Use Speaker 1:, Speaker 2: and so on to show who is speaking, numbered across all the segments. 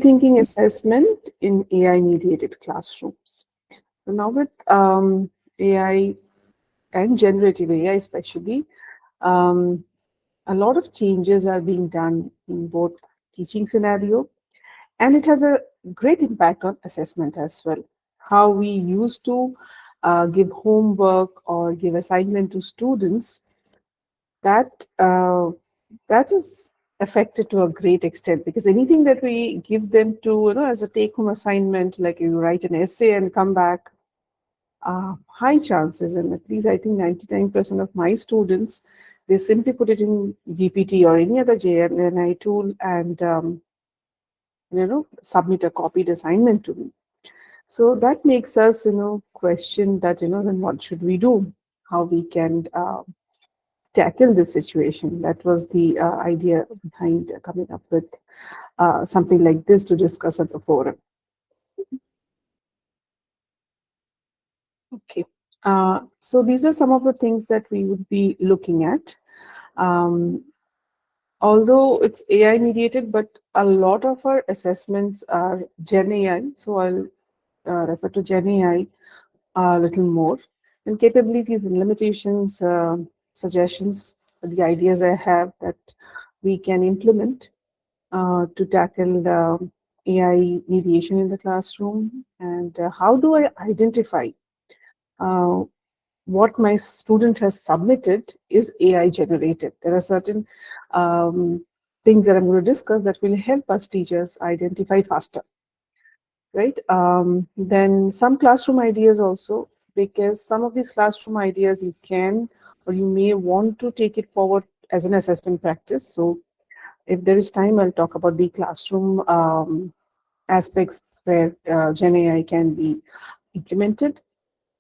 Speaker 1: rethinking assessment in AI-mediated classrooms. So now with AI and generative AI especially, um, a lot of changes are being done in both teaching scenario, and it has a great impact on assessment as well. How we used to give homework or give assignment to students, that that is affected to a great extent, because anything that we give them to, as a take-home assignment, like you write an essay and come back, high chances, and at least I think 99% of my students, they simply put it in GPT or any other GenAI tool and submit a copied assignment to me. So that makes us question that then what should we do, how we can tackle this situation. That was the idea behind coming up with something like this to discuss at the forum. Okay, so these are some of the things that we would be looking at. Although it's AI mediated, but a lot of our assessments are GenAI. So I'll refer to GenAI a little more. And capabilities and limitations, suggestions, the ideas I have that we can implement to tackle the AI mediation in the classroom. And how do I identify uh, what my student has submitted is AI generated? There are certain things that I'm going to discuss that will help us teachers identify faster, right? Then some classroom ideas also, because some of these classroom ideas you can or you may want to take it forward as an assessment practice. So if there is time, I'll talk about the classroom aspects where GenAI can be implemented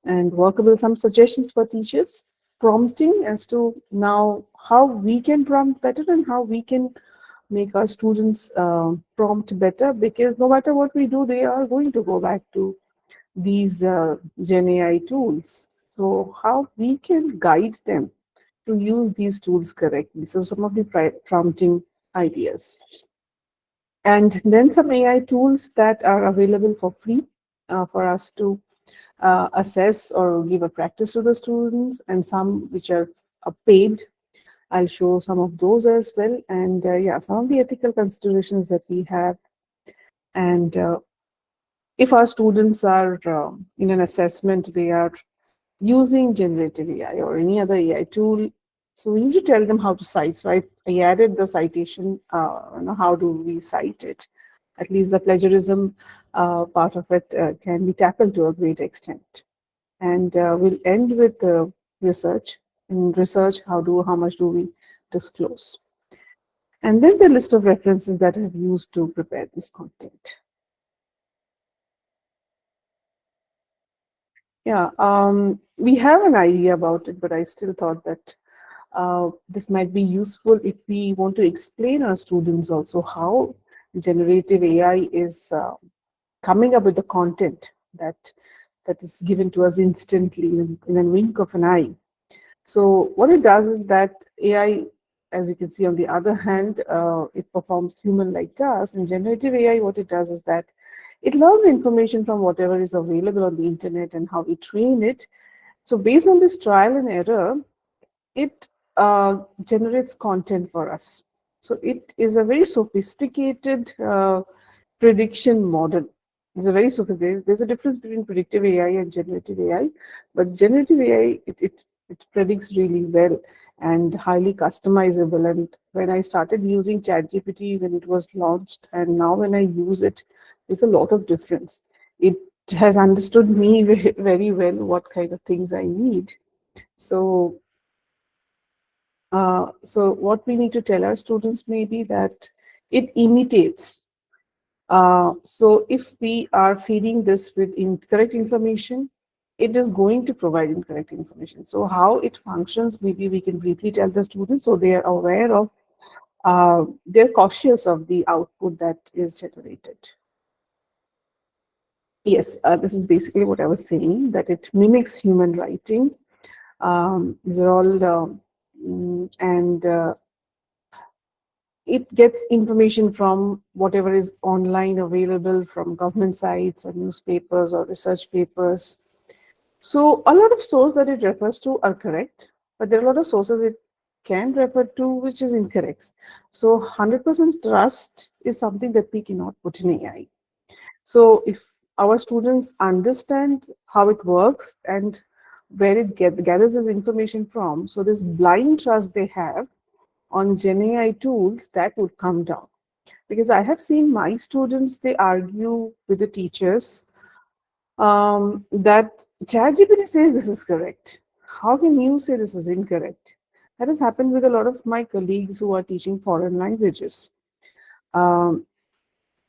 Speaker 1: and workable. Some suggestions for teachers, prompting as to now how we can prompt better and how we can make our students prompt better, because no matter what we do, they are going to go back to these GenAI tools. So how we can guide them to use these tools correctly. So some of the prompting ideas. And then some AI tools that are available for free for us to assess or give a practice to the students, and some which are paid. I'll show some of those as well. And yeah, some of the ethical considerations that we have. And if our students are in an assessment, they are using generative AI or any other AI tool, so we need to tell them how to cite. So I added the citation, how do we cite it? At least the plagiarism part of it can be tackled to a great extent. And we'll end with research. In research, how much do we disclose? And then the list of references that I've used to prepare this content. Yeah, we have an idea about it, but I still thought that this might be useful if we want to explain our students also how generative AI is coming up with the content that is given to us instantly in a wink of an eye. So what it does is that AI, as you can see on the other hand, it performs human-like tasks. And generative AI, what it does is that it learns information from whatever is available on the internet and how we train it. So based on this trial and error, it generates content for us. So it is a very sophisticated prediction model. It's a very sophisticated. There's a difference between predictive AI and generative AI, but generative AI, it predicts really well and highly customizable. And when I started using ChatGPT when it was launched, and now when I use it, there's a lot of difference. It has understood me very, very well, what kind of things I need. So so what we need to tell our students may be that it imitates. So if we are feeding this with incorrect information, it is going to provide incorrect information. So how it functions, maybe we can briefly tell the students so they are aware of, they're cautious of the output that is generated. Yes, this is basically what I was saying, that it mimics human writing. These are all, and it gets information from whatever is online available from government sites or newspapers or research papers. So a lot of sources that it refers to are correct, but there are a lot of sources it can refer to which is incorrect. So 100% trust is something that we cannot put in AI. So if our students understand how it works and where it gathers this information from, so this blind trust they have on GenAI tools, that would come down. Because I have seen my students, they argue with the teachers that ChatGPT says this is correct. How can you say this is incorrect? That has happened with a lot of my colleagues who are teaching foreign languages. Um,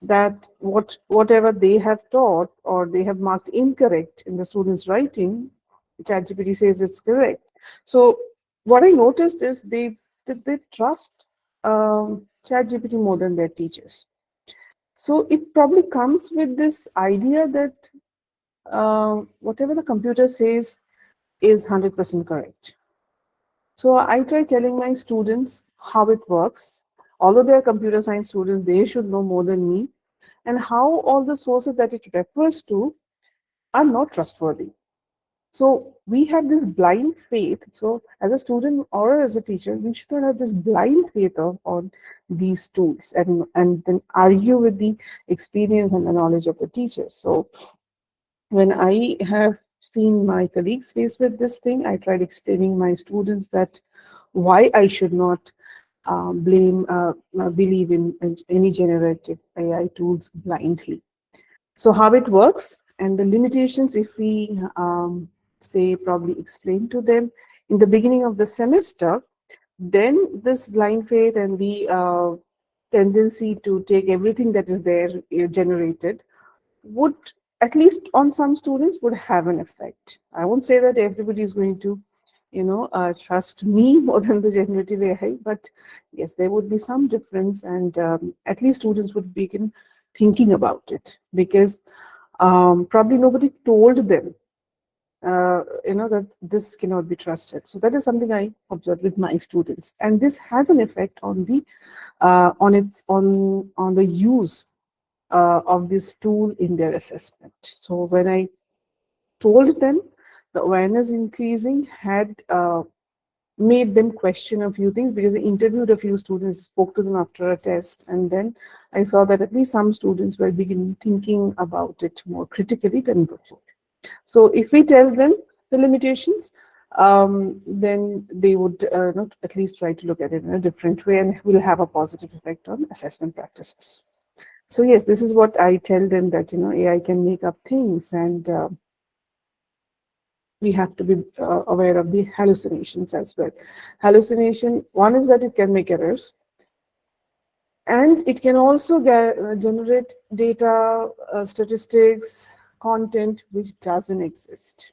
Speaker 1: that whatever they have taught or they have marked incorrect in the students' writing, ChatGPT says it's correct. So what I noticed is they trust ChatGPT more than their teachers. So it probably comes with this idea that whatever the computer says is 100% correct. So I try telling my students how it works. Although they are computer science students, they should know more than me, and how all the sources that it refers to are not trustworthy. So we have this blind faith. So as a student or as a teacher, we should not have this blind faith on these tools and then argue with the experience and the knowledge of the teacher. So when I have seen my colleagues faced with this thing, I tried explaining my students that why I should not believe in any generative AI tools blindly. So how it works and the limitations, if we say probably explain to them in the beginning of the semester, then this blind faith and the tendency to take everything that is there generated would, at least on some students, would have an effect. I won't say that everybody is going to, trust me more than the generative AI, but yes, there would be some difference, and at least students would begin thinking about it because probably nobody told them, that this cannot be trusted. So that is something I observed with my students, and this has an effect on the on the use of this tool in their assessment. So when I told them, the awareness increasing had made them question a few things because I interviewed a few students, spoke to them after a test, and then I saw that at least some students were beginning thinking about it more critically than before. So if we tell them the limitations, then they would not at least try to look at it in a different way and will have a positive effect on assessment practices. So yes, this is what I tell them, that AI can make up things, and we have to be aware of the hallucinations as well. Hallucination, one is that it can make errors, and it can also generate data, statistics, content which doesn't exist.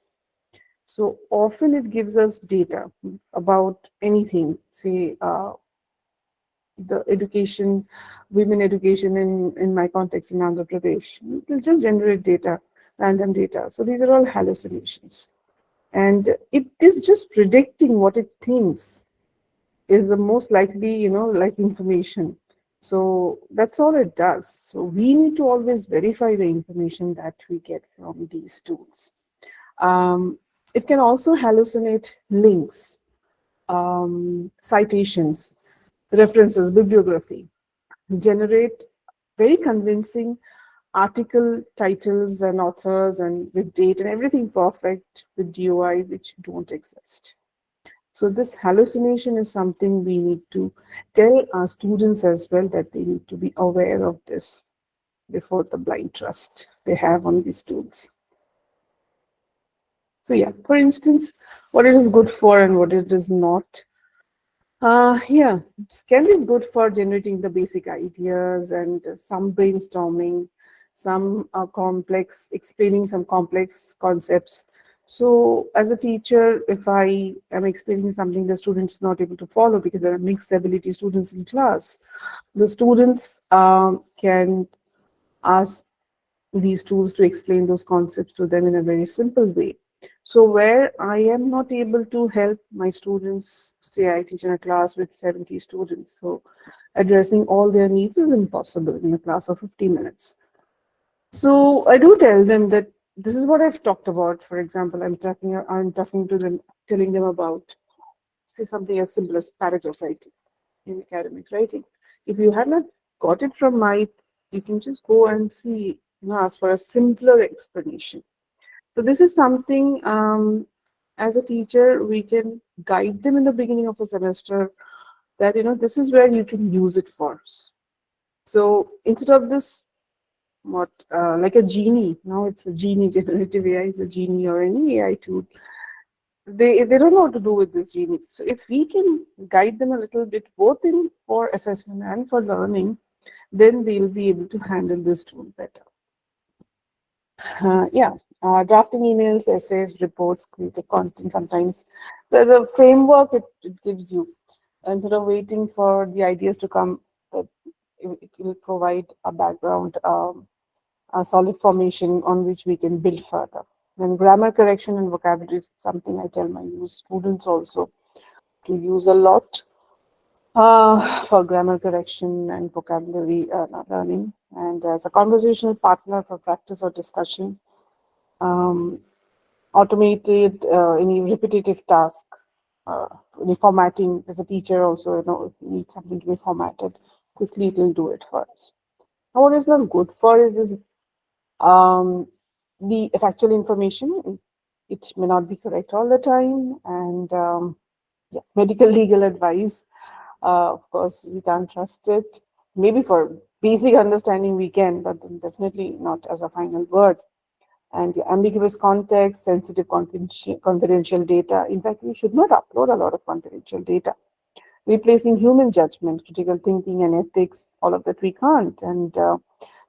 Speaker 1: So often it gives us data about anything, say the education, women education in my context in Andhra Pradesh. It will just generate data, random data. So these are all hallucinations. And it is just predicting what it thinks is the most likely, like information. So that's all it does. So we need to always verify the information that we get from these tools. It can also hallucinate links, citations, references, bibliography, generate very convincing article titles and authors and with date and everything perfect with DOI which don't exist. So this hallucination is something we need to tell our students as well, that they need to be aware of this before the blind trust they have on these tools. So yeah, for instance, what it is good for and what it is not. Yeah, SCAN is good for generating the basic ideas and some brainstorming, some explaining some complex concepts. So as a teacher, if I am explaining something the students not able to follow because there are mixed ability students in class, the students can ask these tools to explain those concepts to them in a very simple way. So where I am not able to help my students, say I teach in a class with 70 students, so addressing all their needs is impossible in a class of 50 minutes. So I do tell them that this is what I've talked about. For example, I'm talking to them, telling them about, say, something as simple as paragraph writing in academic writing. If you had not got it from my, you can just go and see, ask for a simpler explanation. So this is something, as a teacher, we can guide them in the beginning of a semester that, this is where you can use it for. So instead of this, what, like a genie, now it's a genie, generative AI is a genie or any AI tool. They don't know what to do with this genie. So if we can guide them a little bit, both in for assessment and for learning, then they'll be able to handle this tool better. Yeah, drafting emails, essays, reports, creative content. Sometimes there's a framework it gives you. Instead of waiting for the ideas to come, it will provide a background, a solid formation on which we can build further. Then grammar correction and vocabulary is something I tell my students also to use a lot for grammar correction and vocabulary learning. And as a conversational partner for practice or discussion, um, automated any repetitive task, any formatting. As a teacher also, if you need something to be formatted, quickly it will do it for us. Now, what is not good for is this, the factual information. It may not be correct all the time, and yeah, medical legal advice. Of course, we can't trust it. Maybe for basic understanding we can, but then definitely not as a final word. And the ambiguous context, sensitive confidential data. In fact, we should not upload a lot of confidential data. Replacing human judgment, critical thinking, and ethics, all of that we can't. And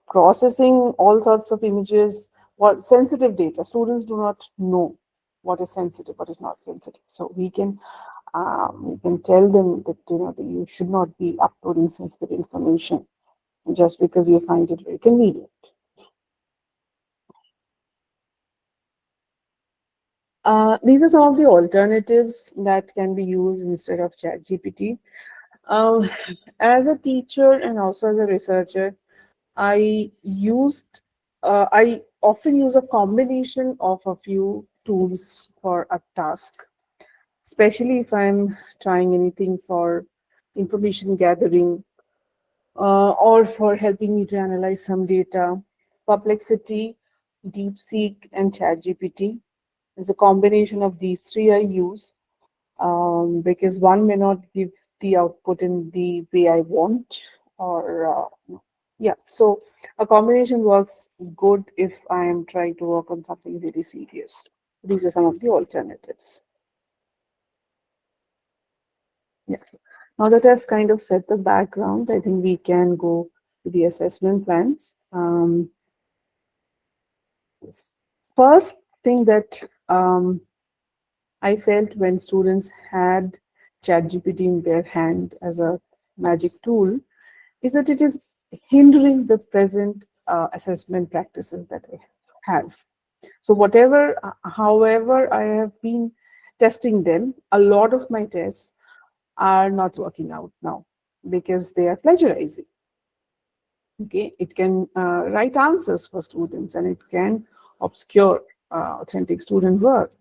Speaker 1: processing all sorts of images, sensitive data. Students do not know what is sensitive, what is not sensitive. So we can tell them that that you should not be uploading sensitive information just because you find it very convenient. These are some of the alternatives that can be used instead of ChatGPT. Um, as a teacher and also as a researcher, I often use a combination of a few tools for a task, especially if I'm trying anything for information gathering or for helping me to analyze some data. Perplexity, DeepSeek, and ChatGPT. It's a combination of these three I use because one may not give the output in the way I want, or yeah. So a combination works good if I am trying to work on something really serious. These are some of the alternatives. Yeah. Now that I've kind of set the background, I think we can go to the assessment plans. First thing that I felt when students had ChatGPT in their hand as a magic tool is that it is hindering the present assessment practices that I have. So however I have been testing them, a lot of my tests are not working out now because they are plagiarizing. Okay, it can write answers for students and it can obscure authentic student work.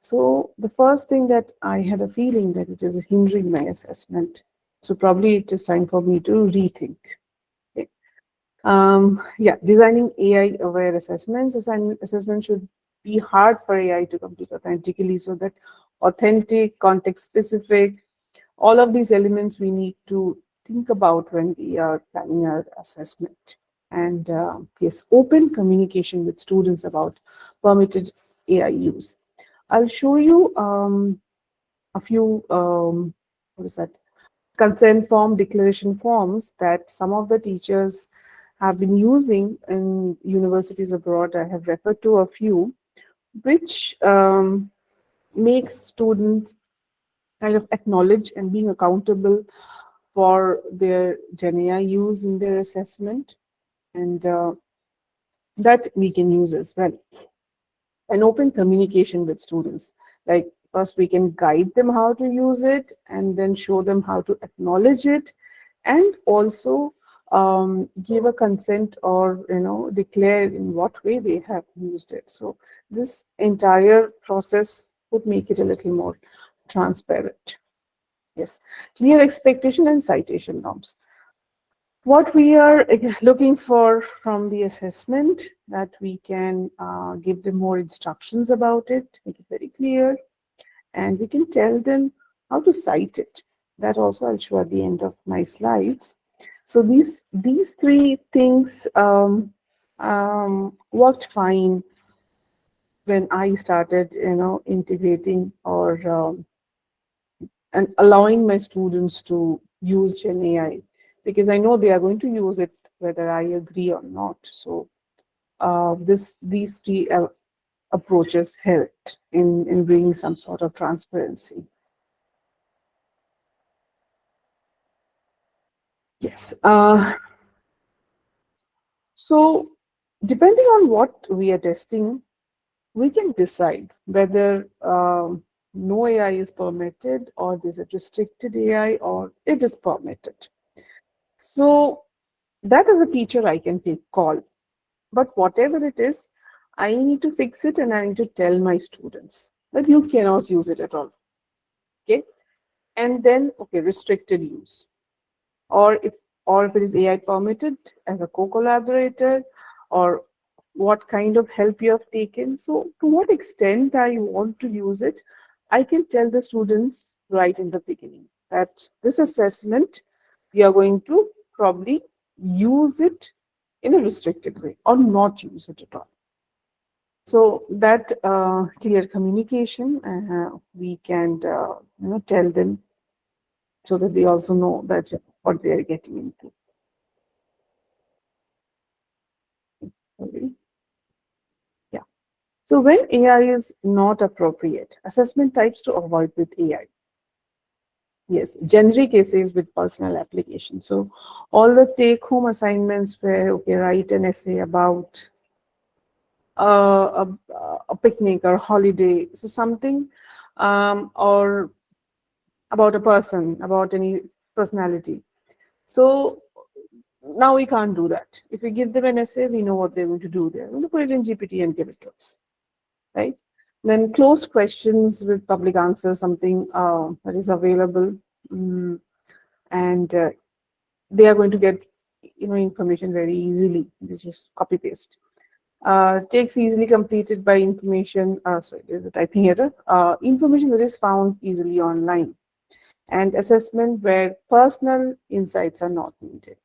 Speaker 1: So the first thing that I had a feeling that it is hindering my assessment. So probably it is time for me to rethink. Okay. Yeah, designing AI-aware assessments. Assessment should be hard for AI to complete authentically, so that authentic, context-specific, all of these elements we need to think about when we are planning our assessment. And yes, open communication with students about permitted AI use. I'll show you a few, what is that, consent form declaration forms that some of the teachers have been using in universities abroad. I have referred to a few, which makes students kind of acknowledge and being accountable for their GenAI use in their assessment, and that we can use as well. And open communication with students. Like first we can guide them how to use it and then show them how to acknowledge it and also give a consent or declare in what way they have used it. So this entire process would make it a little more transparent. Yes, clear expectation and citation norms. What we are looking for from the assessment, that we can give them more instructions about it, make it very clear, and we can tell them how to cite it. That also I'll show at the end of my slides. So these three things worked fine when I started, integrating or and allowing my students to use GenAI, because I know they are going to use it whether I agree or not. So these three approaches helped in bringing some sort of transparency. Yes. So depending on what we are testing, we can decide whether no AI is permitted, or there's a restricted AI, or it is permitted. So that as a teacher, I can take call. But whatever it is, I need to fix it, and I need to tell my students that you cannot use it at all. Okay. And then, okay, restricted use. Or if it is AI permitted as a co-collaborator, or what kind of help you have taken. So to what extent I want to use it, I can tell the students right in the beginning that this assessment, we are going to probably use it in a restricted way or not use it at all. So that clear communication, we can tell them, so that they also know that what they are getting into. Okay. Yeah. So when AI is not appropriate, assessment types to avoid with AI. Yes, generic essays with personal application. So all the take-home assignments where, okay, write an essay about a picnic or holiday. So something, or about a person, about any personality. So now we can't do that. If we give them an essay, we know what they're going to do. They're going to put it in GPT and give it to us, right? Then closed questions with public answers, something that is available, and they are going to get information very easily. They just copy paste. Takes easily completed by information. Sorry, there's a typing error. Information that is found easily online, and assessment where personal insights are not needed.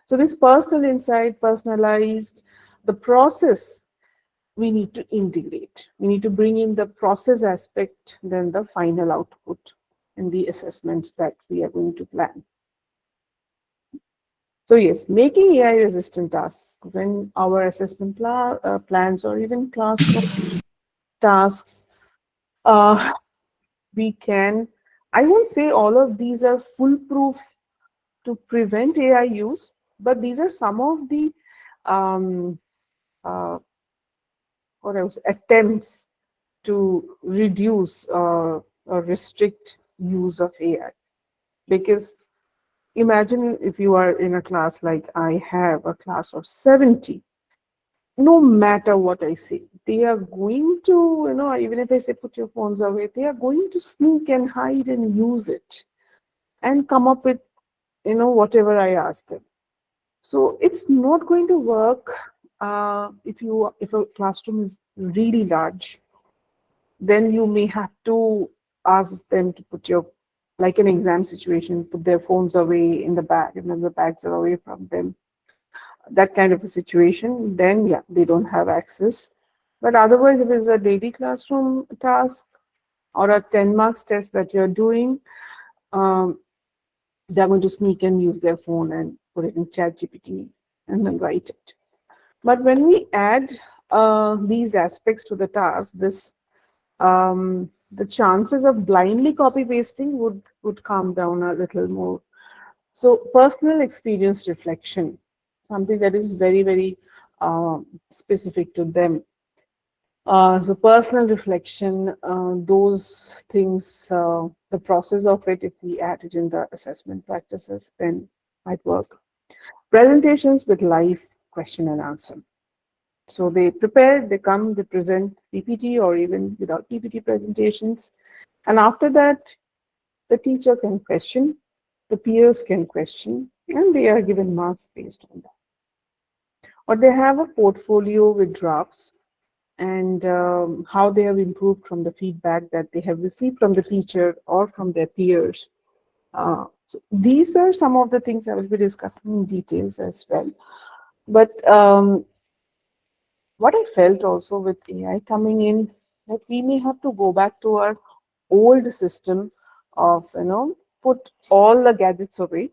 Speaker 1: So this personal insight, personalized, the process we need to integrate. We need to bring in the process aspect, then the final output in the assessments that we are going to plan. So yes, making AI resistant tasks. When our assessment plans or even classroom tasks, we can, I won't say all of these are foolproof to prevent AI use, but these are some of the uh, attempts to reduce or restrict use of AI. Because imagine if you are in a class like I have, a class of 70, no matter what I say, they are going to, even if I say put your phones away, they are going to sneak and hide and use it and come up with, whatever I ask them. So it's not going to work if a classroom is really large. Then you may have to ask them to put like an exam situation, put their phones away in the bag, and then the bags are away from them. That kind of a situation, then yeah, they don't have access. But otherwise, if it's a daily classroom task or a 10 marks test that you're doing, they're going to sneak and use their phone and put it in ChatGPT and then write it. But when we add these aspects to the task, the chances of blindly copy pasting would calm down a little more. So personal experience reflection, something that is very, very specific to them. So personal reflection, those things, the process of it, if we add it in the assessment practices, then might work. Presentations with live question and answer. So they prepare, they come, they present PPT or even without PPT presentations. And after that, the teacher can question, the peers can question, and they are given marks based on that. Or they have a portfolio with drafts and how they have improved from the feedback that they have received from the teacher or from their peers. So these are some of the things I will be discussing in details as well. But what I felt also with AI coming in, that we may have to go back to our old system of, put all the gadgets away,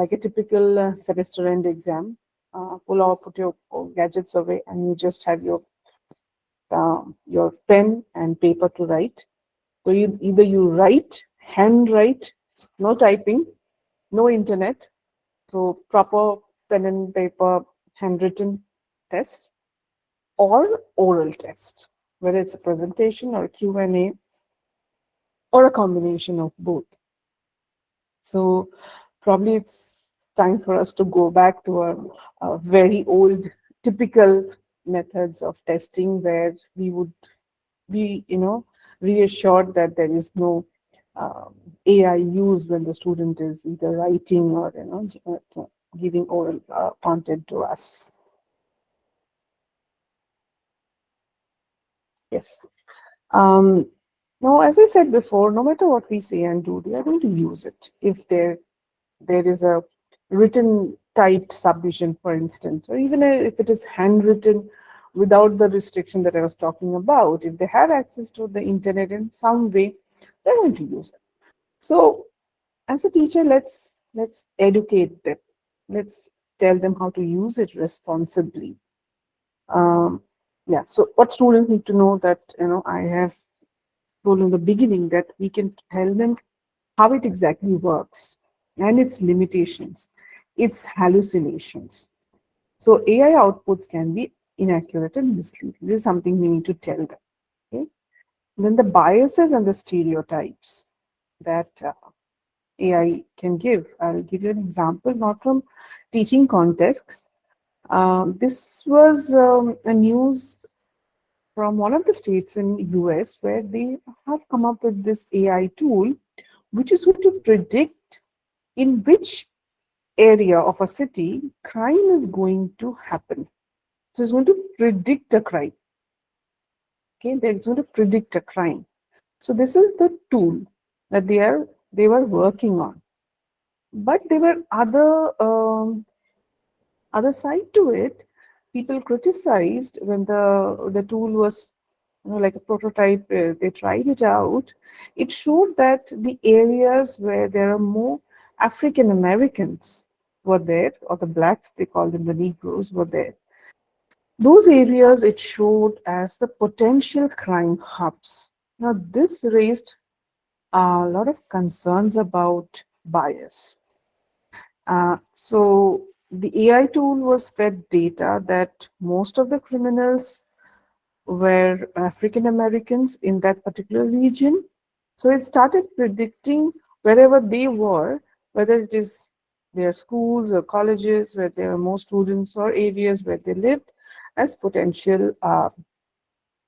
Speaker 1: like a typical semester end exam. Put your gadgets away, and you just have your pen and paper to write. So either you write, handwrite, no typing, no internet, so proper pen and paper handwritten test, or oral test, whether it's a presentation or a Q&A or a combination of both. So probably it's time for us to go back to our very old typical methods of testing, where we would be, reassured that there is no AI used when the student is either writing or, giving oral content to us. Yes. Now, as I said before, no matter what we say and do, they are going to use it. If there is a written typed submission, for instance, or even if it is handwritten without the restriction that I was talking about, if they have access to the internet in some way, they're going to use it. So as a teacher, let's educate them. Let's tell them how to use it responsibly. Yeah, so what students need to know, that, I have told in the beginning, that we can tell them how it exactly works and its limitations, its hallucinations. So AI outputs can be inaccurate and misleading. This is something we need to tell them. Okay? And then the biases and the stereotypes that AI can give. I'll give you an example, not from teaching context. This was a news from one of the states in US, where they have come up with this AI tool, which is going to predict in which area of a city crime is going to happen. So it's going to predict a crime. Okay, they're going to predict a crime. So this is the tool that they were working on. But there were other side to it. People criticized when the tool was, like a prototype. They tried it out. It showed that the areas where there are more African Americans were there, or the blacks, they called them the Negroes, were there. Those areas it showed as the potential crime hubs. Now, this raised a lot of concerns about bias. So the AI tool was fed data that most of the criminals were African Americans in that particular region. So it started predicting wherever they were, whether it is their schools or colleges where there are more students, or areas where they lived, as potential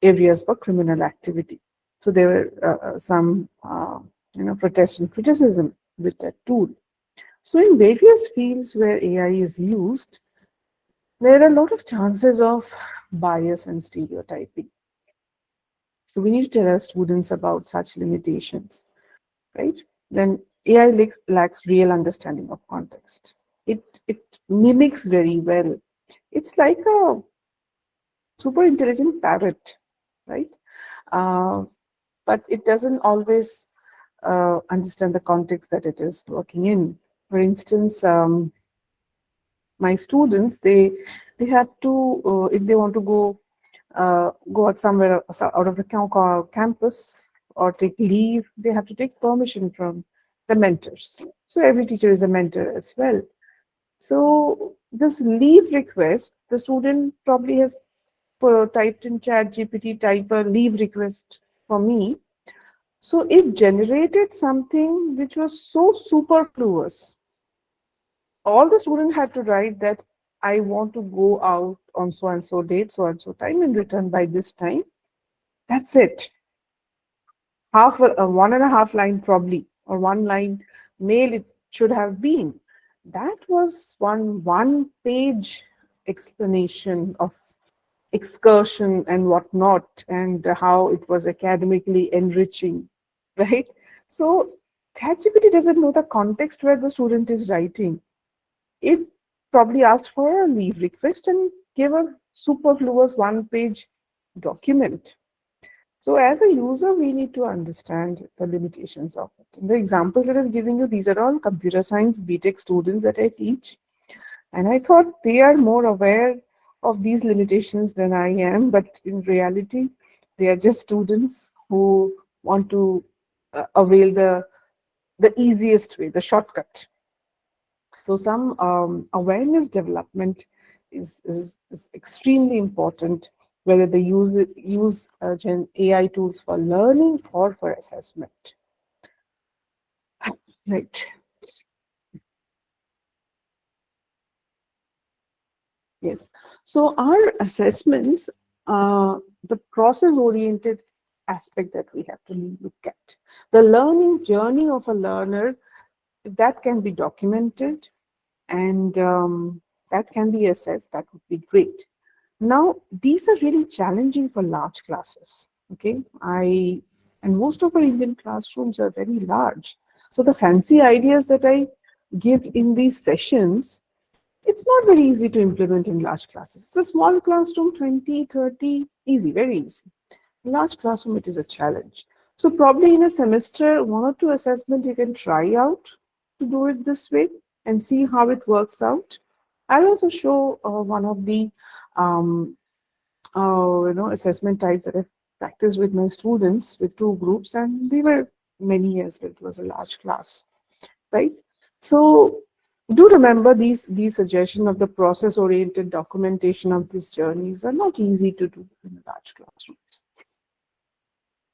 Speaker 1: areas for criminal activity. So there were some protest and criticism with that tool. So in various fields where AI is used, there are a lot of chances of bias and stereotyping. So we need to tell our students about such limitations, right? Then AI lacks real understanding of context. It mimics very well. It's like a super intelligent parrot, right? But it doesn't always understand the context that it is working in. For instance, my students, they have to, if they want to go out somewhere out of the campus, or take leave, they have to take permission from the mentors. So every teacher is a mentor as well. So this leave request, the student probably has typed in ChatGPT, type a leave request for me. So it generated something which was so superfluous. all the student had to write that I want to go out on so and so date, so and so time, and return by this time. That's it. Half a 1.5 line probably, or 1 line mail it should have been. That was one page explanation of excursion and whatnot, and how it was academically enriching, right? So ChatGPT doesn't know the context where the student is writing. It probably asked for a leave request and gave a superfluous one-page document. So as a user, we need to understand the limitations of it. And the examples that I've given you, these are all computer science BTech students that I teach. And I thought they are more aware of these limitations than I am, but in reality, they are just students who want to avail the easiest way, the shortcut. So some awareness development is extremely important, whether they use Gen AI tools for learning or for assessment. Right. Yes. So our assessments, the process-oriented aspect that we have to look at. The learning journey of a learner, if that can be documented and that can be assessed, that would be great. Now, these are really challenging for large classes. Okay, and most of our Indian classrooms are very large. So the fancy ideas that I give in these sessions, it's not very easy to implement in large classes. It's a small classroom, 20, 30, easy, very easy. In large classroom, it is a challenge. So probably in a semester, 1 or 2 assessment you can try out to do it this way and see how it works out. I'll also show one of the assessment types that I've practiced with my students with 2 groups, and we were many years, it was a large class, right? So do remember these suggestions of the process-oriented documentation of these journeys are not easy to do in large classrooms.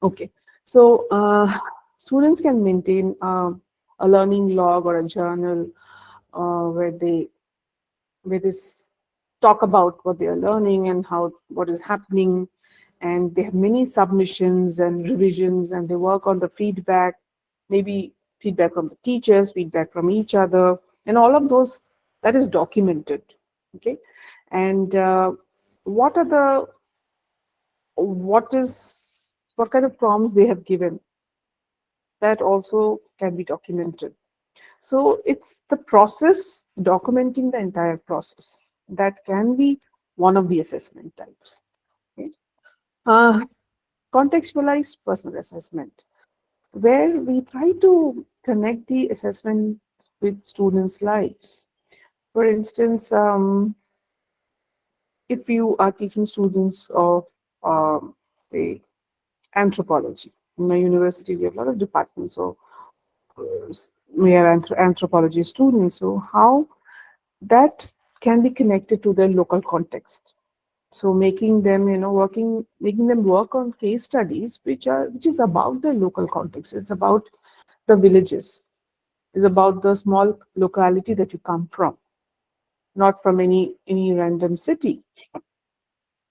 Speaker 1: Okay, so students can maintain a learning log or a journal where they talk about what they are learning and what is happening, and they have many submissions and revisions, and they work on the feedback, maybe feedback from the teachers, feedback from each other, and all of those, that is documented. Okay, and what are the what kind of prompts they have given, that also can be documented. So it's the process, documenting the entire process, that can be one of the assessment types. Okay. Contextualized personal assessment, where we try to connect the assessment with students' lives. For instance, if you are teaching students of, say, anthropology, in my university we have a lot of departments, so we are anthropology students, so how that can be connected to their local context. So making them, making them work on case studies which is about the local context. It's about the villages. It's about the small locality that you come from, not from any random city.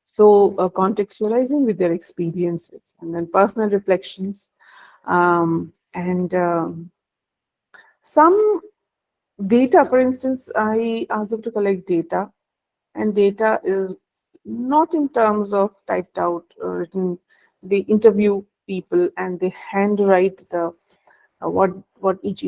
Speaker 1: So contextualizing with their experiences, and then personal reflections, and some data. For instance, I asked them to collect data, and data is not in terms of typed out or written. They interview people and they handwrite the what each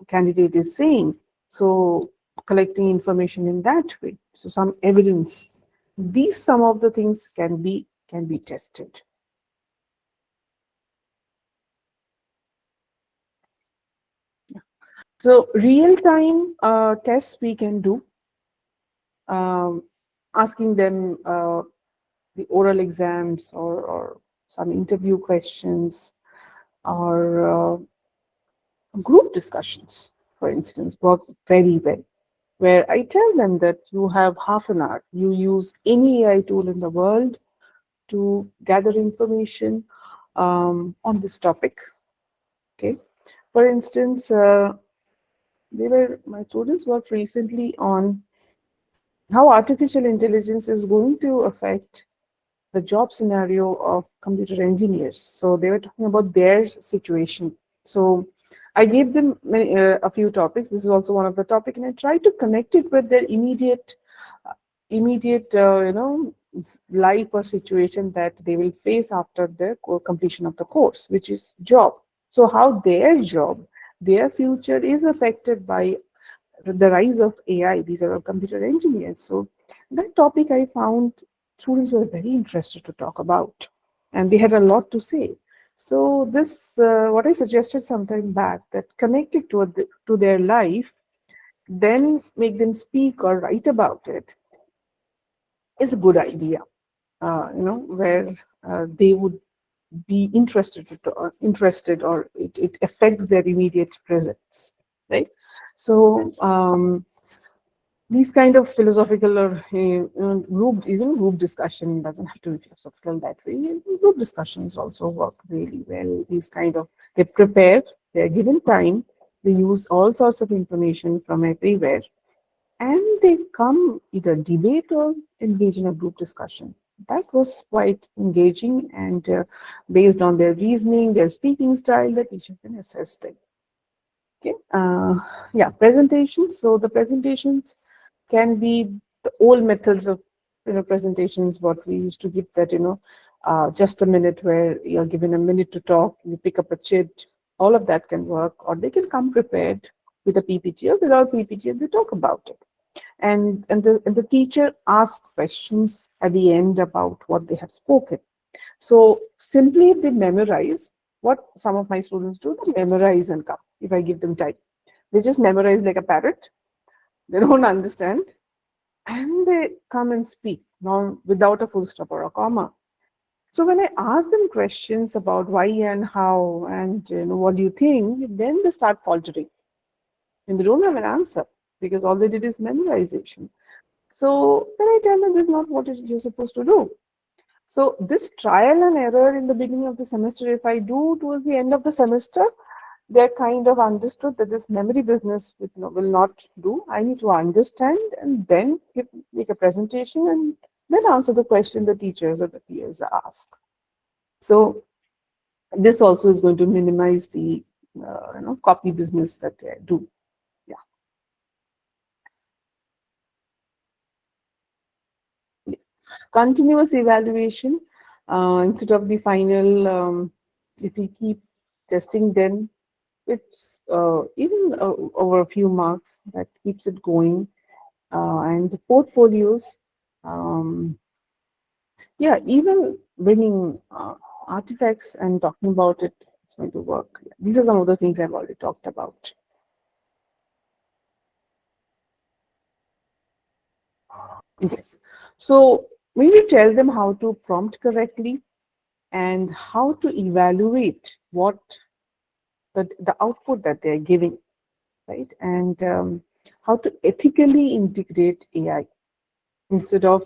Speaker 1: candidate is saying. So collecting information in that way. So some evidence. These some of the things can be tested. So real time tests we can do, asking them the oral exams or some interview questions, or group discussions, for instance, work very well, where I tell them that you have half an hour. You use any AI tool in the world to gather information on this topic. Okay. For instance, My students worked recently on how artificial intelligence is going to affect the job scenario of computer engineers. So they were talking about their situation. So I gave them a few topics. This is also one of the topic, and I tried to connect it with their immediate, life or situation that they will face after the completion of the course, which is job. So how their job, their future is affected by the rise of AI. These are all computer engineers. So that topic I found students were very interested to talk about, and they had a lot to say. So this, what I suggested some time back, that connect it to their life, then make them speak or write about it, is a good idea. Where they would be interested, or it affects their immediate presence, right? So these kind of philosophical or group discussion doesn't have to be philosophical that way. Group discussions also work really well. These kind of, they prepare, they're given time, they use all sorts of information from everywhere, and they come either debate or engage in a group discussion. That was quite engaging, and based on their reasoning, their speaking style, the teacher can assess them. Okay. Yeah, presentations. So the presentations can be the old methods of presentations. What we used to give, that just a minute, where you're given a minute to talk, you pick up a chit. All of that can work, or they can come prepared with a PPT or without PPT, and they talk about it. And the teacher asks questions at the end about what they have spoken. So simply, if they memorize, what some of my students do, they memorize and come. If I give them time, they just memorize like a parrot. They don't understand, and they come and speak now without a full stop or a comma. So when I ask them questions about why and how, and what do you think, then they start faltering, and they don't have an answer because all they did is memorization. So then I tell them, this is not what you're supposed to do. So this trial and error in the beginning of the semester, if I do towards the end of the semester, they're kind of understood that this memory business will not do. I need to understand, and then make a presentation, and then answer the question the teachers or the peers ask. So this also is going to minimize the copy business that they do. Yeah. Yes. Continuous evaluation, instead of the final. If we keep testing them, it's even over a few marks, that keeps it going. And the portfolios, um, yeah, even bringing artifacts and talking about it, it's going to work. These are some of the things I've already talked about. Yes. So maybe tell them how to prompt correctly, and how to evaluate what the output that they're giving, right? And how to ethically integrate AI. Instead of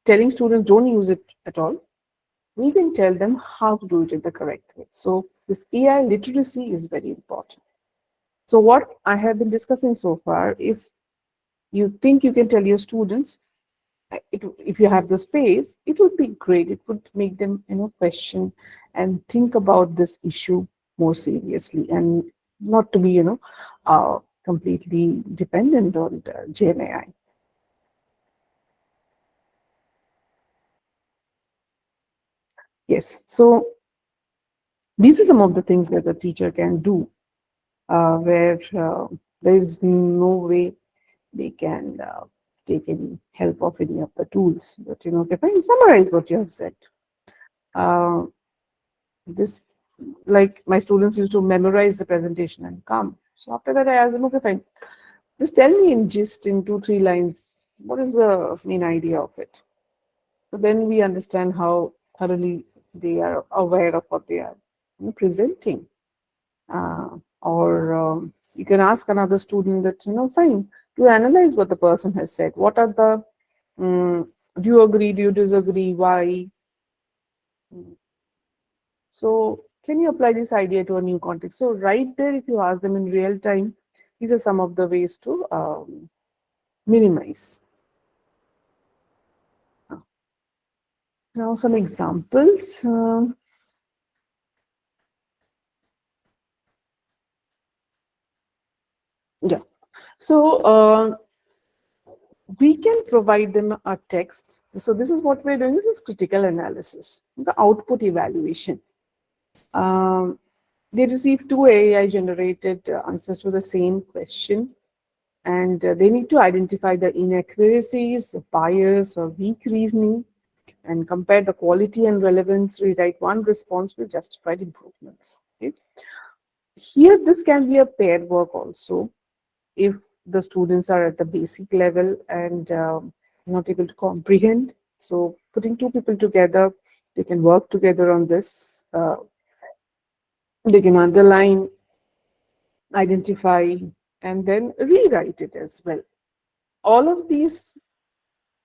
Speaker 1: telling students don't use it at all, we can tell them how to do it in the correct way. So this AI literacy is very important. So what I have been discussing so far, if you think you can tell your students, if you have the space, it would be great. It would make them question and think about this issue more seriously, and not to be completely dependent on the GenAI. Yes. So these are some of the things that the teacher can do, where there is no way they can take any help of any of the tools. But okay, fine, summarize what you have said. Uh, this, like my students used to memorize the presentation and come. So after that, I asked them, okay, fine, just tell me in gist, in 2-3 lines, what is the main idea of it? So then we understand how thoroughly they are aware of what they are presenting. Or you can ask another student that, fine, to analyze what the person has said. What are the, do you agree, do you disagree, why? So can you apply this idea to a new context? So right there, if you ask them in real time, These are some of the ways to minimize. Now some examples. Yeah. So we can provide them a text. So this is what we're doing. This is critical analysis, the output evaluation. They receive two AI-generated answers to the same question, and they need to identify the inaccuracies, bias, or weak reasoning, and compare the quality and relevance, rewrite one response with justified improvements. Okay? Here, this can be a pair work also if the students are at the basic level and not able to comprehend. So putting two people together, they can work together on this. They can underline, identify, and then rewrite it as well. All of these,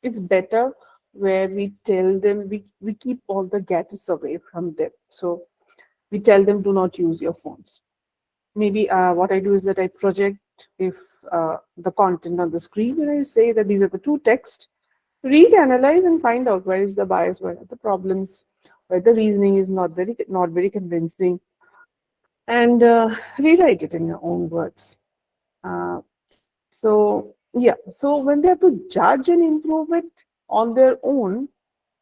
Speaker 1: it's better where we tell them, we keep all the gadgets away from them. So we tell them, do not use your phones. Maybe what I do is that I project if the content on the screen, and I say that these are the two texts. Read, analyze, and find out where is the bias, where are the problems, where the reasoning is not very convincing, and rewrite it in your own words. So yeah, so when they have to judge and improve it on their own,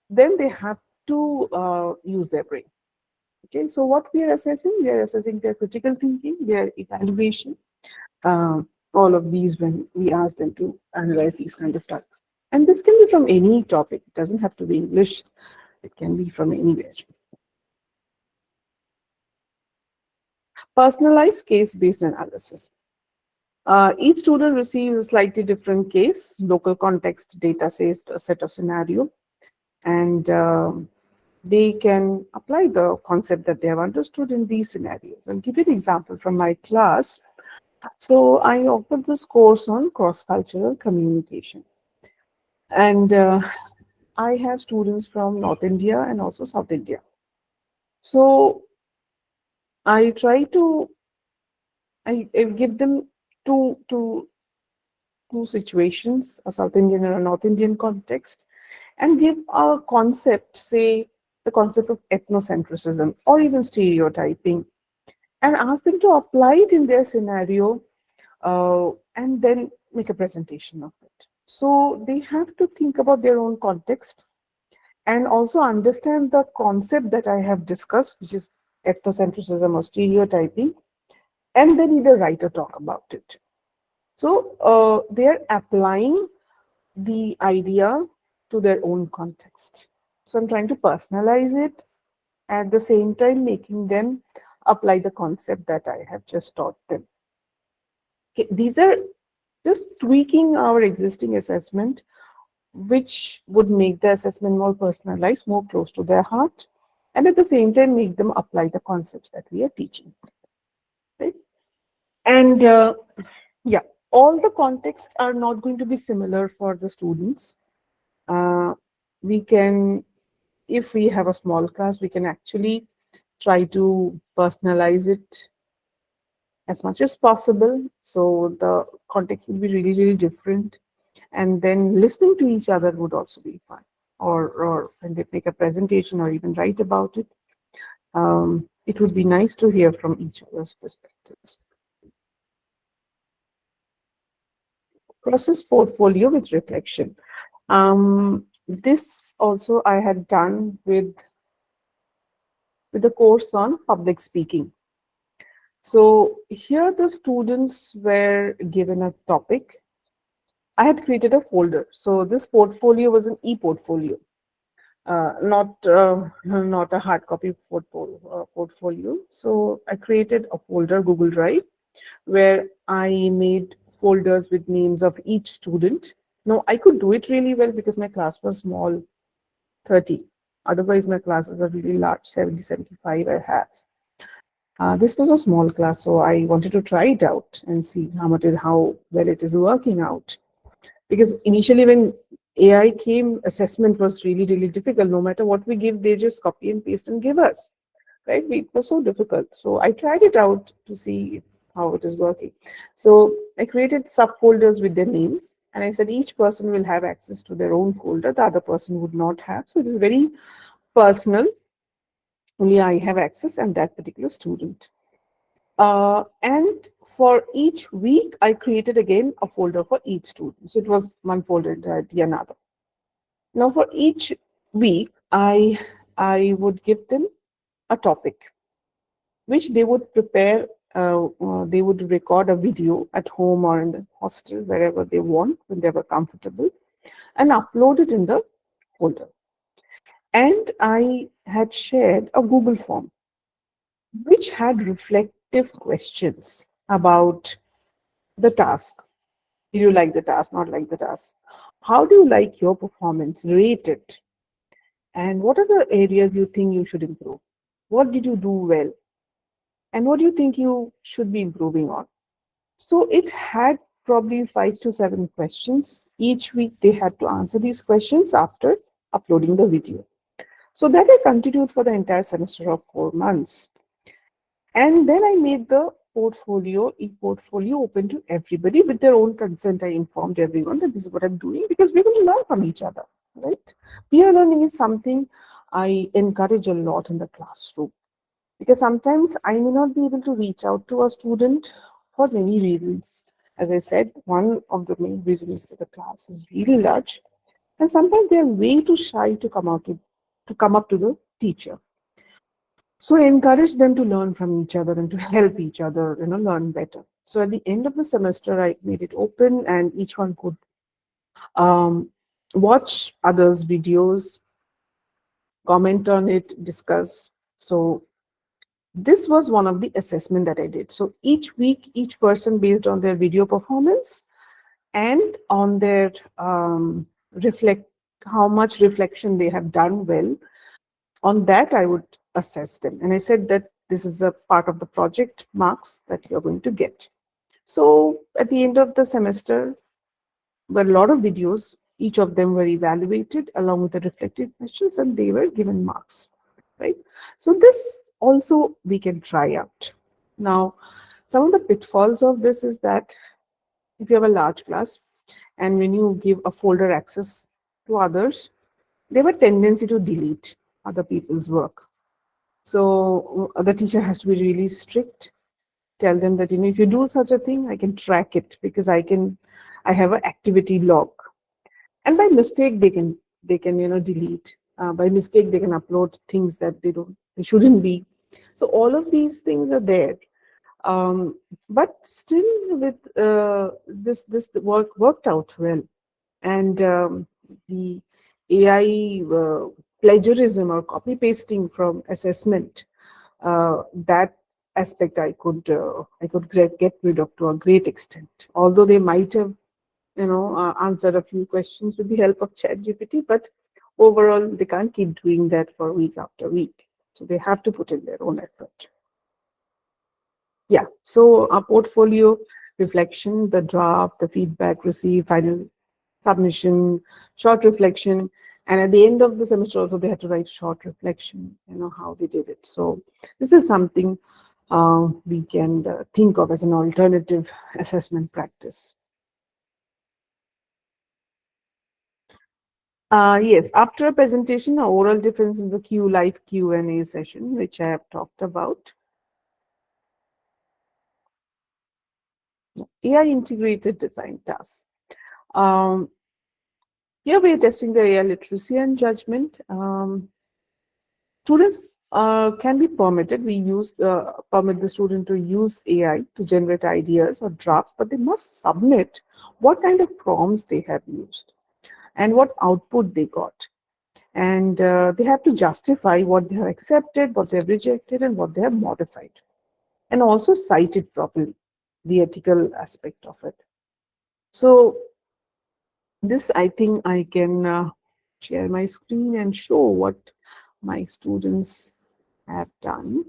Speaker 1: then they have to use their brain. Okay, so what we are assessing their critical thinking, their evaluation, all of these when we ask them to analyze these kind of tasks. And this can be from any topic. It doesn't have to be English. It can be from anywhere. Personalized case-based analysis. Each student receives a slightly different case, local context, data set of scenario, and they can apply the concept that they have understood in these scenarios. I'll give you an example from my class. So I offered this course on cross-cultural communication. And I have students from North India and also South India. So I try to, I give them two situations, a South Indian and a North Indian context, and give a concept, say the concept of ethnocentrism or even stereotyping, and ask them to apply it in their scenario and then make a presentation of it. So they have to think about their own context and also understand the concept that I have discussed, which is ethnocentrism or stereotyping, and then either write or talk about it. So they're applying the idea to their own context. So I'm trying to personalize it, at the same time making them apply the concept that I have just taught them. Okay, these are just tweaking our existing assessment, which would make the assessment more personalized, more close to their heart, and at the same time make them apply the concepts that we are teaching. Right? And yeah, all the contexts are not going to be similar for the students. We can, if we have a small class, we can actually try to personalize it as much as possible. So the context will be really, really different. And then listening to each other would also be fun. Or when they make a presentation or even write about it, it would be nice to hear from each other's perspectives. Process portfolio with reflection. This also I had done with a course on public speaking. So here the students were given a topic. I had created a folder. So this portfolio was an e-portfolio, not a hard copy portfolio. So I created a folder, Google Drive, where I made folders with names of each student. Now I could do it really well because my class was small, 30. Otherwise my classes are really large, 70, 75 I have. This was a small class, so I wanted to try it out and see how well it is working out. Because initially when AI came, assessment was really, really difficult. No matter what we give, they just copy and paste and give us. Right? It was so difficult. So I tried it out to see how it is working. So I created subfolders with their names, and I said each person will have access to their own folder. The other person would not have. So it is very personal. Only I have access and that particular student. And for each week, I created again a folder for each student. So it was one folder into another. Now for each week, I would give them a topic which they would prepare. They would record a video at home or in the hostel, wherever they want, when they were comfortable, and upload it in the folder. And I had shared a Google form which had reflective questions about the task. Did you like the task? Not like the task? How do you like your performance? Rate it. And what are the areas you think you should improve? What did you do well? And what do you think you should be improving on? So it had probably 5 to 7 questions. Each week they had to answer these questions after uploading the video. So that I continued for the entire semester of 4 months. And then I made the e-portfolio open to everybody with their own consent. I informed everyone that this is what I'm doing because we're going to learn from each other, right? Peer learning is something I encourage a lot in the classroom because sometimes I may not be able to reach out to a student for many reasons. As I said, one of the main reasons is that the class is really large, and sometimes they are way too shy to come up to the teacher. So I encourage them to learn from each other and to help each other, learn better. So at the end of the semester, I made it open, and each one could um, watch others' videos, comment on it, discuss. So this was one of the assessment that I did. So each week, each person, based on their video performance and on their reflect, how much reflection they have done well, on that I would assess them. And I said that this is a part of the project marks that you're going to get. So at the end of the semester, were a lot of videos. Each of them were evaluated along with the reflective questions, and they were given marks, right? So this also we can try out. Now, some of the pitfalls of this is that if you have a large class and when you give a folder access to others, they have a tendency to delete other people's work. So the teacher has to be really strict, tell them that, if you do such a thing, I can track it because I have an activity log. And by mistake, they can delete. By mistake, they can upload things that they shouldn't be. So all of these things are there. But still with this worked out well. And the AI plagiarism or copy pasting from assessment, that aspect I could get rid of to a great extent. Although they might have answered a few questions with the help of ChatGPT, but overall they can't keep doing that for week after week. So they have to put in their own effort. Yeah. So our portfolio reflection, the draft, the feedback received, final submission, short reflection, and at the end of the semester also they had to write short reflection, how they did it. So this is something we can think of as an alternative assessment practice. Yes, after a presentation, a oral difference in the live Q&A session, which I have talked about. AI integrated design tasks. Um, Here we are testing the AI literacy and judgment. Students can be permitted. We permit the student to use AI to generate ideas or drafts, but they must submit what kind of prompts they have used and what output they got. And they have to justify what they have accepted, what they have rejected, and what they have modified, and also cite it properly, the ethical aspect of it. So this, I think I can share my screen and show what my students have done.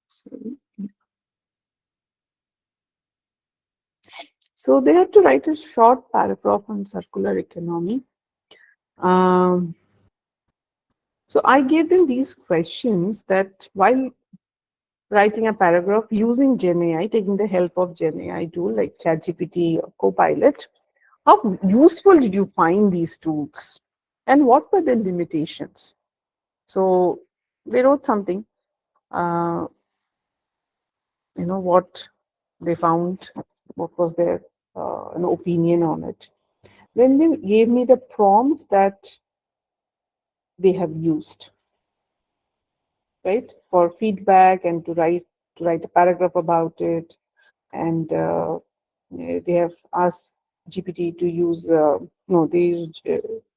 Speaker 1: So, So they had to write a short paragraph on circular economy. Um, so I gave them these questions that while writing a paragraph using GenAI, taking the help of GenAI tool like ChatGPT or Copilot, how useful did you find these tools? And what were the limitations? So they wrote something, uh, what they found, what was their an opinion on it. Then they gave me the prompts that they have used, right, for feedback and to write a paragraph about it. And they have asked GPT to use no, they use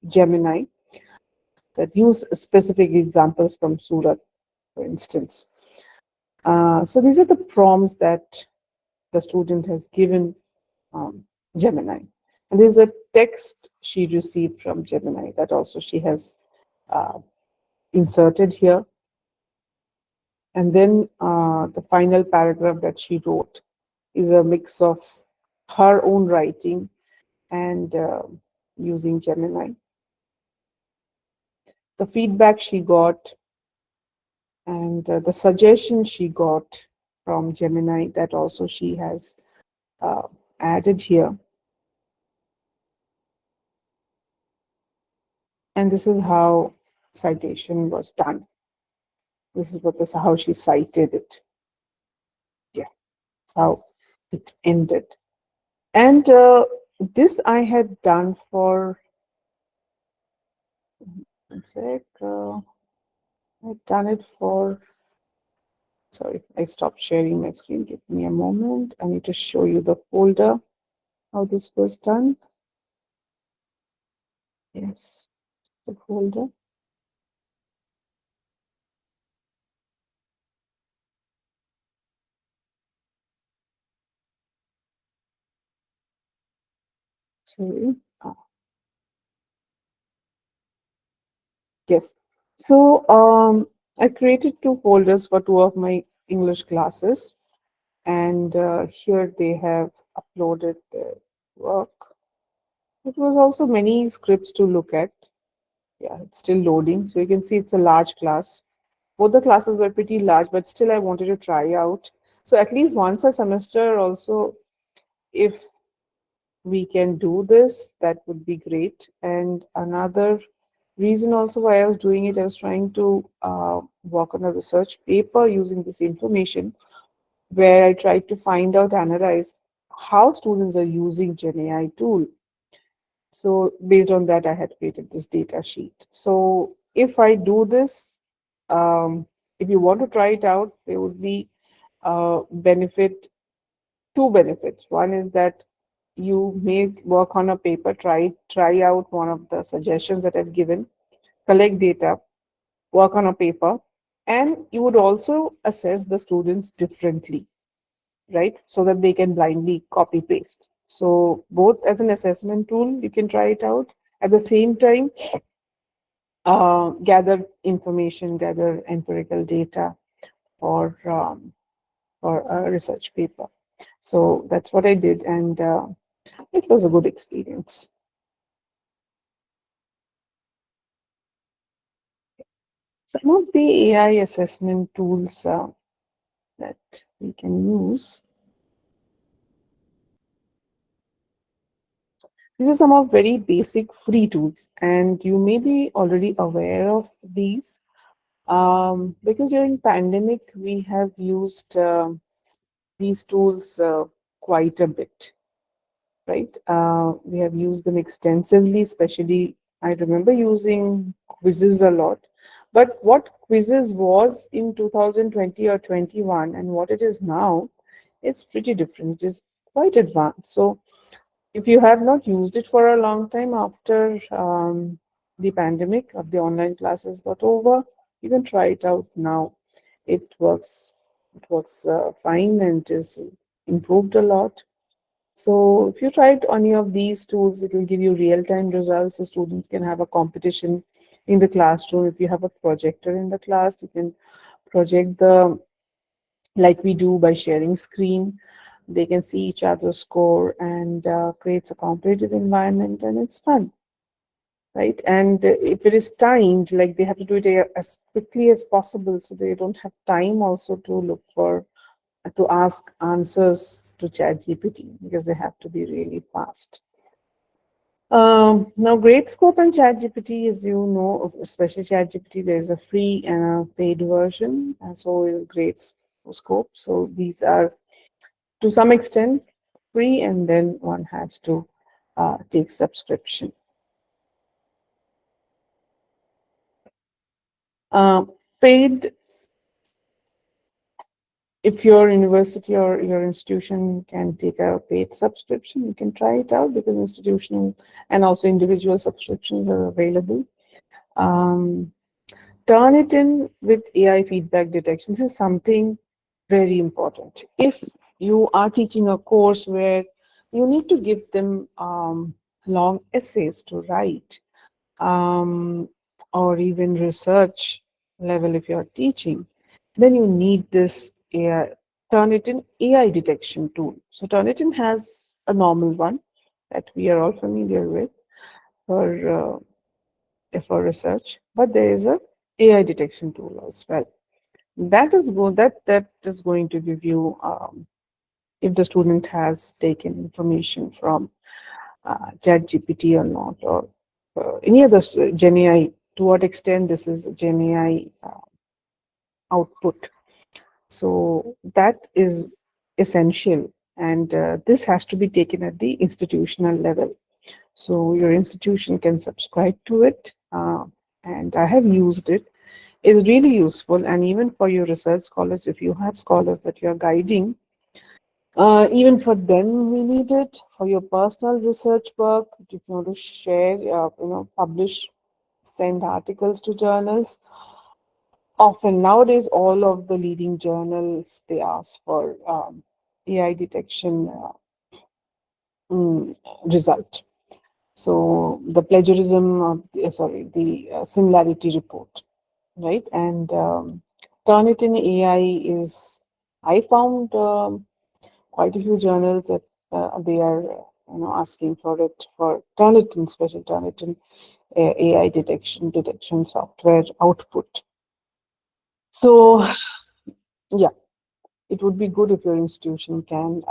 Speaker 1: Gemini that use specific examples from Surat, for instance. So these are the prompts that the student has given Gemini. And there's the text she received from Gemini that also she has uh, inserted here. And then the final paragraph that she wrote is a mix of her own writing and using Gemini. The feedback she got and the suggestions she got from Gemini that also she has uh, added here. And this is how citation was done. This is how she cited it. Yeah, that's how it ended. And this I had done for, one sec, I've done it for, sorry, I stopped sharing my screen. Give me a moment. I need to show you the folder, how this was done. Yes, the folder. Sorry. Yes. So I created two folders for two of my English classes, and here they have uploaded their work. It was also many scripts to look at. Yeah, it's still loading. So you can see it's a large class. Both the classes were pretty large, but still I wanted to try out. So at least once a semester also, if we can do this, that would be great. And another reason also why I was doing it, I was trying to work on a research paper using this information where I tried to find out, analyze how students are using GenAI tool. So based on that, I had created this data sheet. So if I do this, if you want to try it out, there would be two benefits. One is that you may work on a paper, try out one of the suggestions that I've given, collect data, work on a paper, and you would also assess the students differently, right? So that they can blindly copy paste. So both as an assessment tool, you can try it out. At the same time, gather information, gather empirical data for a research paper. So that's what I did, and it was a good experience. Some of the AI assessment tools that we can use. These are some of very basic free tools, and you may be already aware of these because during pandemic we have used these tools quite a bit, right? We have used them extensively, especially I remember using quizzes a lot. But what quizzes was in 2020 or 21 and what it is now, it's pretty different. It is quite advanced. So if you have not used it for a long time after the pandemic of the online classes got over, you can try it out now. It works. It works fine and is improved a lot. So if you try any of these tools, it will give you real-time results. So students can have a competition in the classroom. If you have a projector in the class, you can project the, like we do by sharing screen. They can see each other's score and creates a competitive environment, and it's fun, right? And if it is timed, like they have to do it as quickly as possible, so they don't have time also to look for to ask answers to ChatGPT because they have to be really fast. Now, Gradescope and ChatGPT, as you know, especially ChatGPT, there is a free and a paid version, and so is Gradescope. So these are, to some extent, free, and then one has to take subscription. Paid, if your university or your institution can take a paid subscription, you can try it out because institutional and also individual subscriptions are available. Um, Turn it in with AI feedback detection. This is something very important. If you are teaching a course where you need to give them long essays to write, or even research level if you're teaching, then you need this AI, Turnitin AI detection tool. So Turnitin has a normal one that we are all familiar with for research, but there is a AI detection tool as well. That is going to give you if the student has taken information from ChatGPT or not, or any other GenAI. To what extent this is GenAI output. So that is essential, and this has to be taken at the institutional level. So your institution can subscribe to it, and I have used it. It's really useful, and even for your research scholars, if you have scholars that you are guiding, even for them we need it for your personal research work. If you want to share, publish, send articles to journals. Often nowadays, all of the leading journals, they ask for AI detection result. So the plagiarism, the similarity report, right? And Turnitin AI is, I found quite a few journals that they are asking for it for Turnitin, special Turnitin AI detection software output. So yeah, it would be good if your institution can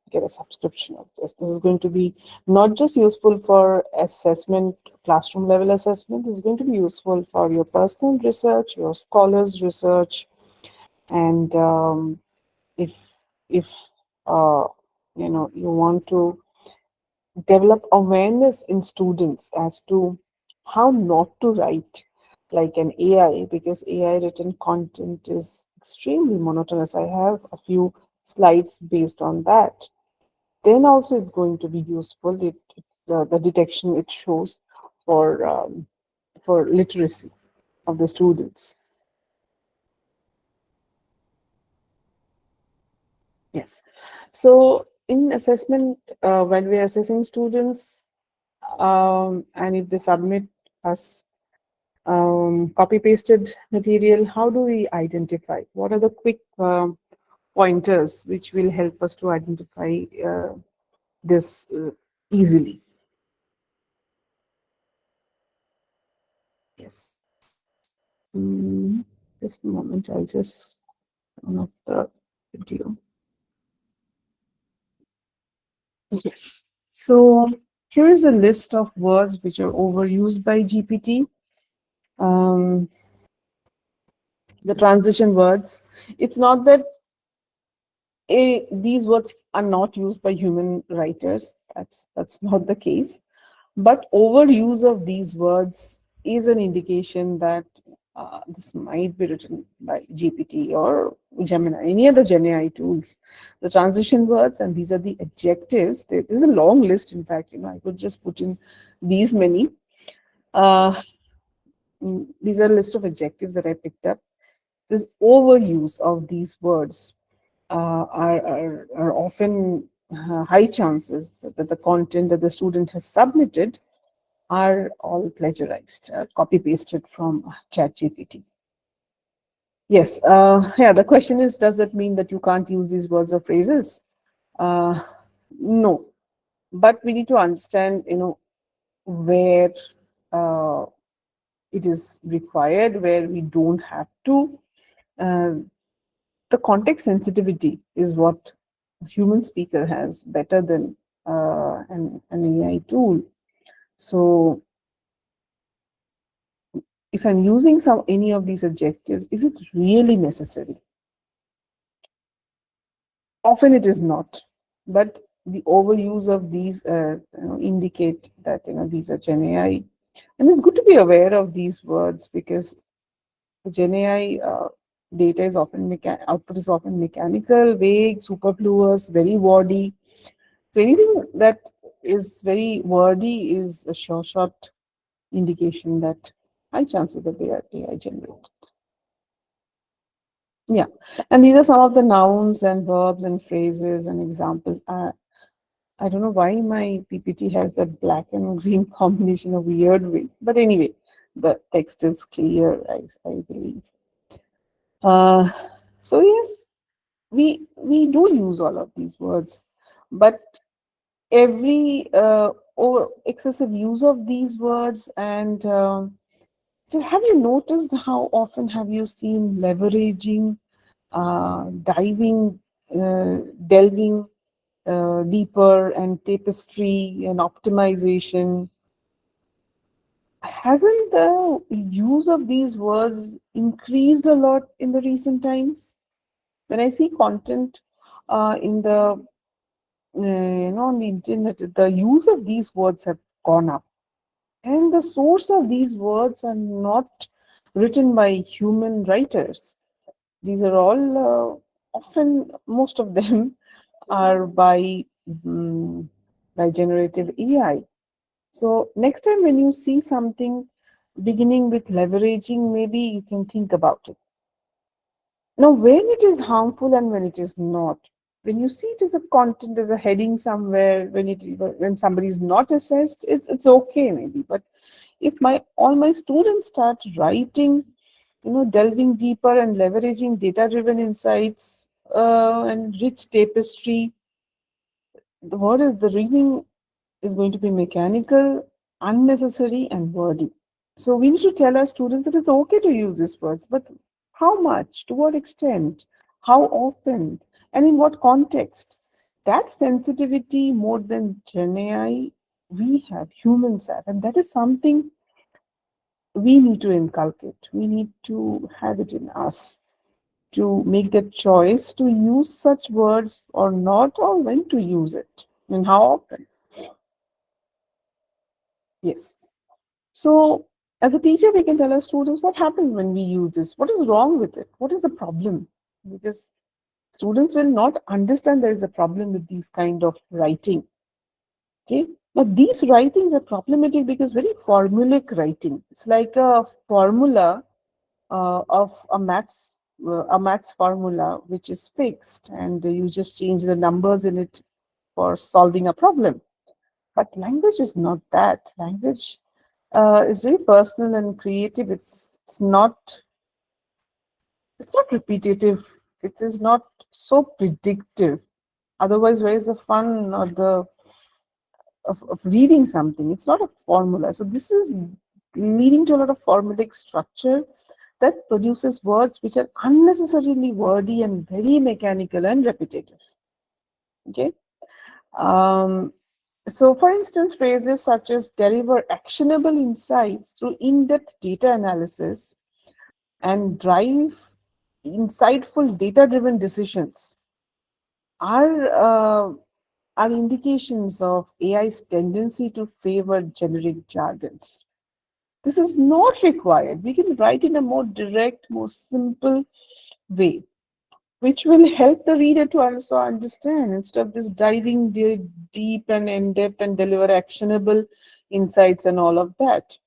Speaker 1: get a subscription of this. This is going to be not just useful for assessment, classroom level assessment, it's going to be useful for your personal research, your scholars' research, and if if you want to develop awareness in students as to how not to write like an AI, because AI written content is extremely monotonous. I have a few slides based on that. Then also it's going to be useful. The detection it shows for literacy of the students. Yes. So in assessment, when we are assessing students, and if they submit us copy pasted material, how do we identify? What are the quick pointers which will help us to identify this easily? Yes. Just a moment, I'll just turn off the video. Yes. So here is a list of words which are overused by GPT. The transition words. It's not that these words are not used by human writers. That's not the case. But overuse of these words is an indication that this might be written by GPT or Gemini, any other GenAI tools. The transition words, and these are the adjectives. There's a long list, in fact. I could just put in these many. These are a list of adjectives that I picked up. This overuse of these words are often high chances that the content that the student has submitted are all plagiarized, copy pasted from ChatGPT. Yes, yeah, the question is, does that mean that you can't use these words or phrases? Uh, no, but we need to understand, where uh, it is required, where we don't have to. Uh, the context sensitivity is what a human speaker has better than an AI tool. So if I'm using any of these adjectives, is it really necessary? Often it is not, but the overuse of these indicate that these are Gen AI, and it's good to be aware of these words because the Gen AI data is often output is often mechanical, vague, superfluous, very wordy. So anything that is very wordy is a sure shot indication that high chances that they are AI generated. Yeah, and these are some of the nouns and verbs and phrases and examples. I don't know why my PPT has that black and green combination, a weird way. But anyway, the text is clear, I believe. Uh, so yes, we do use all of these words, but every over excessive use of these words and so have you noticed how often have you seen leveraging, diving, delving deeper and tapestry and optimization? Hasn't the use of these words increased a lot in the recent times? When I see content in the on the internet, the use of these words have gone up, and the source of these words are not written by human writers. These are all often, most of them are by generative AI. So next time when you see something beginning with leveraging, maybe you can think about it. Now, when it is harmful and when it is not, when you see it as a content, as a heading somewhere, when somebody is not assessed, it's okay maybe. But if all my students start writing, delving deeper and leveraging data-driven insights and rich tapestry, the reading is going to be mechanical, unnecessary, and wordy. So we need to tell our students that it's okay to use these words, but how much, to what extent, how often, and in what context? That sensitivity more than Gen AI, we have, humans have, and that is something we need to inculcate. We need to have it in us to make that choice to use such words or not, or when to use it, and how often. Yes. So, as a teacher, we can tell our students what happens when we use this. What is wrong with it? What is the problem? Because students will not understand there is a problem with these kind of writing. Okay, but these writings are problematic because very formulaic writing. It's like a formula of a maths formula which is fixed, and you just change the numbers in it for solving a problem. But language is not that. Language is very personal and creative. It's not repetitive. It is not so predictive. Otherwise, where is the fun or the of reading something? It's not a formula. So this is leading to a lot of formulaic structure that produces words which are unnecessarily wordy and very mechanical and repetitive. Okay. Um, so, for instance, phrases such as deliver actionable insights through in-depth data analysis and drive insightful data-driven decisions are are indications of AI's tendency to favor generic jargons. This is not required. We can write in a more direct, more simple way, which will help the reader to also understand instead of this diving deep and in depth and deliver actionable insights and all of that.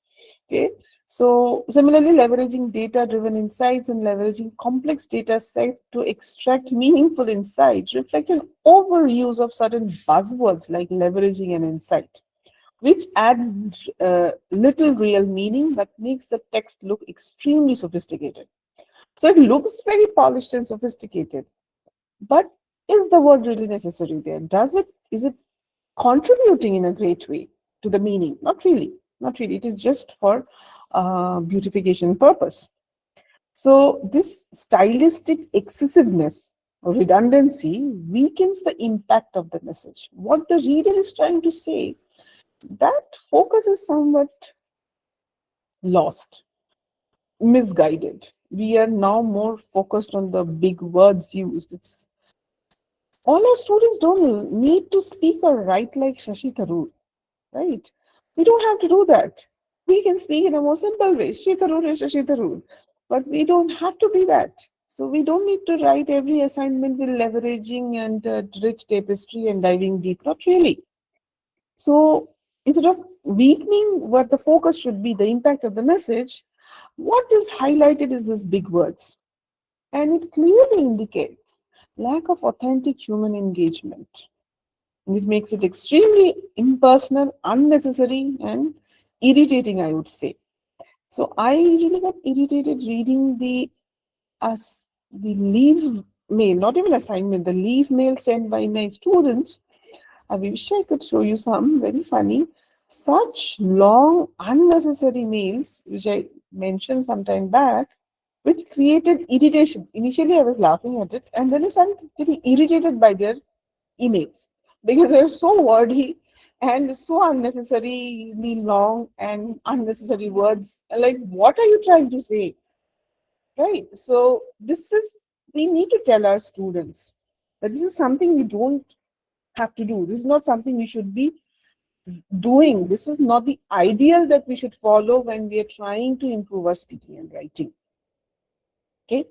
Speaker 1: Okay. So similarly, leveraging data-driven insights and leveraging complex data sets to extract meaningful insights reflect an overuse of certain buzzwords like leveraging and insight, which add little real meaning but makes the text look extremely sophisticated. So it looks very polished and sophisticated, but Is the word really necessary there? Is it contributing in a great way to the meaning? Not really. Not really. It is just for beautification purpose. So this stylistic excessiveness or redundancy weakens the impact of the message. What the reader is trying to say, that focus is somewhat lost, misguided. We are now more focused on the big words used. It's all our students don't need to speak or write like Shashi Tharoor, right? We don't have to do that. We can speak in a more simple way. Shashi Tharoor is Shashi Tharoor. But we don't have to be that. So we don't need to write every assignment with leveraging and rich tapestry and diving deep. Not really. So instead of weakening what the focus should be, the impact of the message, what is highlighted is these big words. And it clearly indicates lack of authentic human engagement. And it makes it extremely impersonal, unnecessary, and irritating, I would say. So I really got irritated reading the leave mail, not even assignment, the leave mail sent by my students. I wish I could show you some very funny, such long, unnecessary mails, which I mentioned some time back, which created irritation. Initially, I was laughing at it, and then I started getting irritated by their emails because they're so wordy and so unnecessarily long and unnecessary words. Like, what are you trying to say? Right. So we need to tell our students that this is something we don't have to do. This is not something we should be doing. This is not the ideal that we should follow when we are trying to improve our speaking and writing. Okay.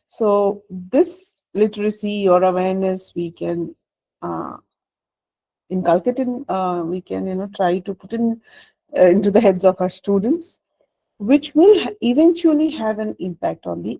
Speaker 1: So this literacy or awareness we can inculcate in, we can try to put in into the heads of our students, which will eventually have an impact on the